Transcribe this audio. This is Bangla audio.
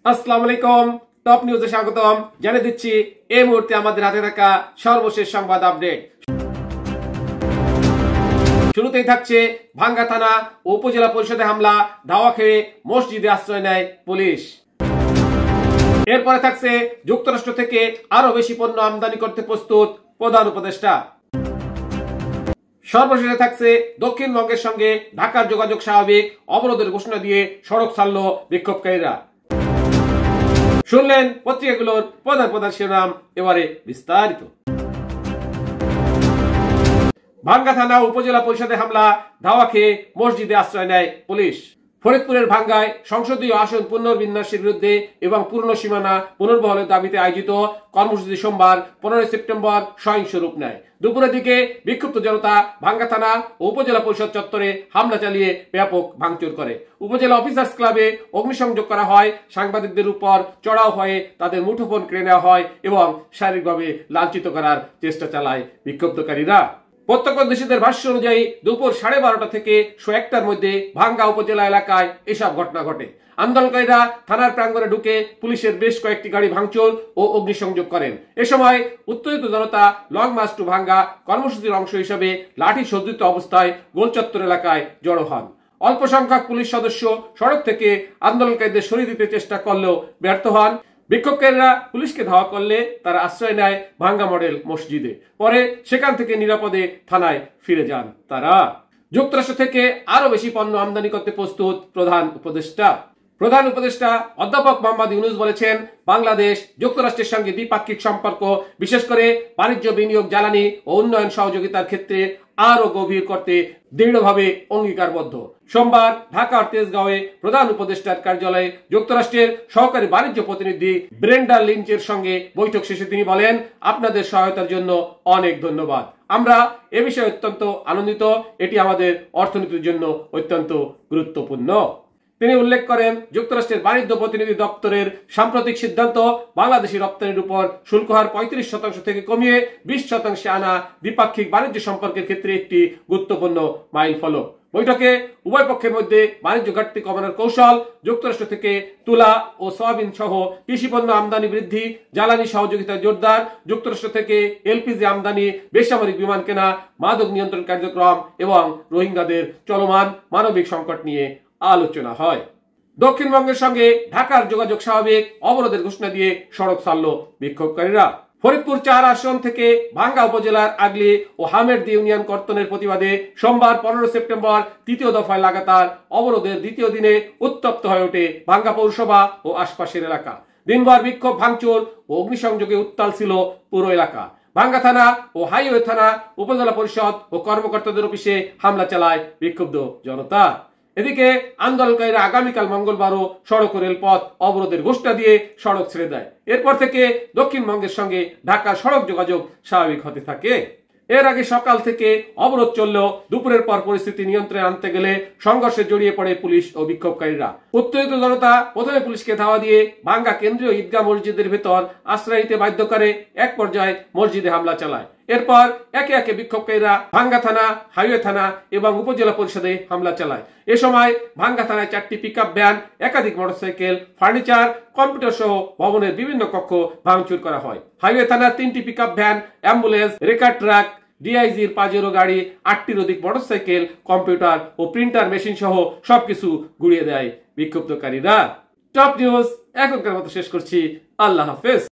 আসসালামু আলাইকুম, টপ নিউজে স্বাগতম। জানিয়ে দিচ্ছি এই মুহূর্তে আমাদের হাতে থাকা সর্বশেষ সংবাদ আপডেট। শুরুতেই থাকছে ভাঙ্গা থানা ও উপজেলা পরিষদে হামলা, ধাওয়া খেয়ে মসজিদে আশ্রয় নেয় পুলিশ। এরপরে থাকছে যুক্তরাষ্ট্র থেকে আরো বেশি পণ্য আমদানি করতে প্রস্তুত প্রধান উপদেষ্টা। সর্বশেষে থাকছে দক্ষিণবঙ্গের সঙ্গে ঢাকার যোগাযোগ স্বাভাবিক, অবরোধের ঘোষণা দিয়ে সড়ক ছাড়ল বিক্ষোভকারীরা। শুনলেন পত্রিকাগুলোর প্রধান প্রধান শিরোনাম, এবারে বিস্তারিত। ভাঙ্গা থানা উপজেলা পরিষদে হামলা, ধাওয়া খেয়ে মসজিদে আশ্রয় নেয় পুলিশ। ফরিদপুরের ভাঙ্গায় সংসদীয় আসন পুনর্বিন্যাসের বিরুদ্ধে এবং পূর্ণ সীমানা পুনর্বহলের দাবিতে আয়োজিত কর্মসূচি সোমবার 15 সেপ্টেম্বর সহিংস রূপ নেয়। দুপুরের দিকে বিক্ষুব্ধ জনতা ভাঙ্গা থানা ও উপজেলা পরিষদ চত্বরে হামলা চালিয়ে ব্যাপক ভাঙচুর করে। উপজেলা অফিসার্স ক্লাবে অগ্নিসংযোগ করা হয়, সাংবাদিকদের উপর চড়াও হয়ে তাদের মুঠোফোন কেড়ে নেওয়া হয় এবং শারীরিকভাবে লাঞ্ছিত করার চেষ্টা চালায় বিক্ষুব্ধকারীরা। প্রত্যক্ষদর্শীদের ভাষ্য অনুযায়ী দুপুর 12:30 থেকে 1টার মধ্যে ভাঙ্গা উপজেলা এলাকায় এসব ঘটনা ঘটে। আন্দোলনকারীরা থানার প্রাঙ্গণে ঢুকে পুলিশের বেশ কয়েকটি গাড়ি ভাঙচুর ও অগ্নিসংযোগ করেন। এ সময় উত্তেজিত জনতা লং মার্চ টু ভাঙ্গা কর্মসূচির অংশ হিসেবে লাঠি সজ্জিত অবস্থায় গোলচত্বর এলাকায় জড়ো হন। অল্প সংখ্যক পুলিশ সদস্য সড়ক থেকে আন্দোলনকারীদের সরিয়ে দিতে চেষ্টা করলেও ব্যর্থ হন। বিক্ষোভকারীরা পুলিশকে ধাওয়া করলে তারা আশ্রয় নেয় ভাঙ্গা মডেল মসজিদে। পরে সেখান থেকে নিরাপদে থানায় ফিরে যান তারা। যুক্তরাষ্ট্র থেকে আরো বেশি পণ্য আমদানি করতে প্রস্তুত প্রধান উপদেষ্টা। প্রধান উপদেষ্টা অধ্যাপক মোহাম্মদ ইউনূস বলেছেন, বাংলাদেশ যুক্তরাষ্ট্রের সঙ্গে দ্বিপাক্ষিক সম্পর্ক, বিশেষ করে বাণিজ্য, বিনিয়োগ, জ্বালানি ও উন্নয়ন সহযোগিতার ক্ষেত্রে আরো গভীর করতে দৃঢ়ভাবে অঙ্গীকারবদ্ধ। সোমবার ঢাকার তেজগাঁওয়ে প্রধান উপদেষ্টার কার্যালয়ে যুক্তরাষ্ট্রের সহকারী বাণিজ্য প্রতিনিধি ব্রেন্ডা লিঞ্চের সঙ্গে বৈঠক শেষে তিনি বলেন, আপনাদের সহায়তার জন্য অনেক ধন্যবাদ। আমরা এ বিষয়ে অত্যন্ত আনন্দিত। এটি আমাদের অর্থনীতির জন্য অত্যন্ত গুরুত্বপূর্ণ। তিনি উল্লেখ করেন, যুক্তরাষ্ট্রের বাণিজ্য প্রতিনিধি দপ্তরের সাম্প্রতিক সিদ্ধান্ত বাংলাদেশি রপ্তানির উপর শুল্ক হার 35% থেকে কমিয়ে 20% আনা দ্বিপাক্ষিক বাণিজ্য সম্পর্কের ক্ষেত্রে একটি গুরুত্বপূর্ণ মাইল ফলক। বৈঠকে উভয় পক্ষের মধ্যে বাণিজ্য ঘাটতি কমানোর কৌশল, যুক্তরাষ্ট্র থেকে তুলা ও সয়াবিন সহ কৃষিপণ্য আমদানি বৃদ্ধি, জ্বালানি সহযোগিতা জোরদার, যুক্তরাষ্ট্র থেকে এলপিজি আমদানি, বেসামরিক বিমান কেনা, মাদক নিয়ন্ত্রণ কার্যক্রম এবং রোহিঙ্গাদের চলমান মানবিক সংকট নিয়ে আলোচনা হয়। দক্ষিণবঙ্গের সঙ্গে ঢাকার যোগাযোগ স্বাভাবিক, অবরোধের ঘোষণা দিয়ে সড়ক ছাড়ল বিক্ষোভকারীরা। ফরিদপুর 4 আসন থেকে ভাঙ্গা উপজেলার আগলি ও হামেরদি ইউনিয়ন কর্তনের প্রতিবাদে সোমবার 15 সেপ্টেম্বর তৃতীয় দফায় লাগাতার অবরোধের দ্বিতীয় দিনে উত্তপ্ত হয়ে ওঠে ভাঙ্গা পৌরসভা ও আশপাশের এলাকা। দিনভর বিক্ষোভ, ভাঙচুর ও অগ্নিসংযোগে উত্তাল ছিল পুরো এলাকা। ভাঙ্গা থানা ও হাইওয়ে থানা, উপজেলা পরিষদ ও কর্মকর্তাদের অফিসে হামলা চালায় বিক্ষুব্ধ জনতা। এদিকে আন্দোলনকারীরা আগামীকাল মঙ্গলবারও সড়ক ও রেলপথ অবরোধের ঘোষণা দিয়ে সড়ক ছেড়ে দেয়। এরপর থেকে দক্ষিণবঙ্গের সঙ্গে ঢাকার সড়ক যোগাযোগ স্বাভাবিক হতে থাকে। এর আগে সকাল থেকে অবরোধ চললেও দুপুরের পর পরিস্থিতি নিয়ন্ত্রণে আনতে গেলে সংঘর্ষে জড়িয়ে পড়ে পুলিশ ও বিক্ষোভকারীরা। উত্তেজিত জনতা প্রথমে পুলিশকে ধাওয়া দিয়ে ভাঙ্গা কেন্দ্রীয় ঈদগাহ মসজিদের ভেতর আশ্রয় নিতে বাধ্য করে। এক পর্যায়ে মসজিদে হামলা চালায়। এরপর একে একে বিক্ষোভকারীরা ভাঙ্গা থানা, হাইওয়ে থানা এবং উপজেলা পরিষদে হামলা চালায়। এ সময় ভাঙ্গা থানায় 4টি পিকআপ ভ্যান, একাধিক মোটরসাইকেল, ফার্নিচার, কম্পিউটার সহ ভবনের বিভিন্ন কক্ষ ভাঙচুর করা হয়। হাইওয়ে থানার 3টি pickup van, ambulance, wrecker truck, ডিআইজির পাজেরো গাড়ি, 8টির অধিক মোটরসাইকেল, কম্পিউটার ও প্রিন্টার মেশিন সহ সবকিছু গুড়িয়ে দেয় বিক্ষুব্ধকারীরা। টপ নিউজ এখনকার মতো শেষ করছি। আল্লাহ হাফেজ।